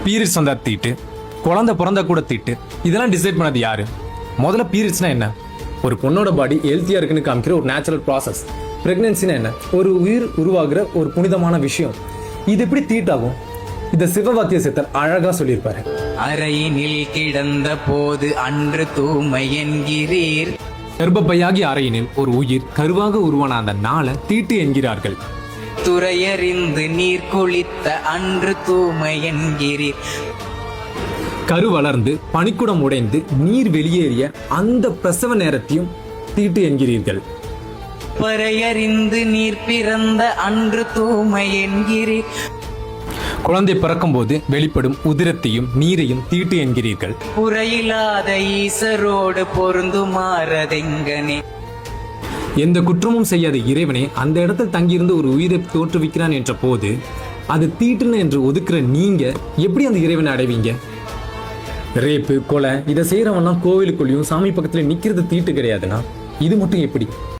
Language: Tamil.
பீரியட்ஸ் வந்தா தீட்டு, குழந்தை பிறந்தா கூட தீட்டு, இதெல்லாம் டிசைட் பண்ணது யாரு? முதல்ல பீரியட்ஸ்னா என்ன? ஒரு பொண்ணோட பாடி ஹெல்த்தியா இருக்குன்னு காமிக்கிற ஒரு நேச்சுரல் ப்ராசஸ். பிரெக்னன்சினா என்ன? ஒரு உயிர் உருவாகிற ஒரு புனிதமான விஷயம். இது எப்படி தீட்டாகும்? இத சிவவாக்கிய சித்தர் அழகா சொல்லியிருப்பாரு. அறையினில் கிடந்த போது அன்று தூமை என்கிறீர். கர்ப்பப்பையாகி அறையினில் ஒரு உயிர் கருவாக உருவான அந்த நாளை தீட்டு என்கிறார்கள். துறையறிந்து நீர் குளித்த அன்று தூமை என்கிறீர். கரு வளர்ந்து பனிக்குடம் உடைந்து நீர் வெளியேறிய அந்த பிரசவ நேரத்தையும் தீட்டு என்கிறீர்கள். பறையறிந்து நீர் பிறந்த அன்று தூமை என்கிறீர். குழந்தை பிறக்கும் போது வெளிப்படும் உதிரத்தையும் நீரையும் தீட்டு என்கிறீர்கள். புறையில்லாத ஈசரோடு பொருந்துமாறதெங்கனே. எந்த குற்றமும் செய்யாத இறைவனே அந்த இடத்தில் தங்கியிருந்து ஒரு உயிரை தோற்றுவிக்கிறான் என்ற போது அது தீட்டுன்னு என்று ஒதுக்குற நீங்க எப்படி அந்த இறைவனை அடைவீங்க? ரேப்பு, கொலை இதை செய்யறவன்லாம் கோவிலுக்குள்ளேயும் சாமி பக்கத்துல நிக்கிறது தீட்டு கிடையாதுன்னா இது மட்டும் எப்படி?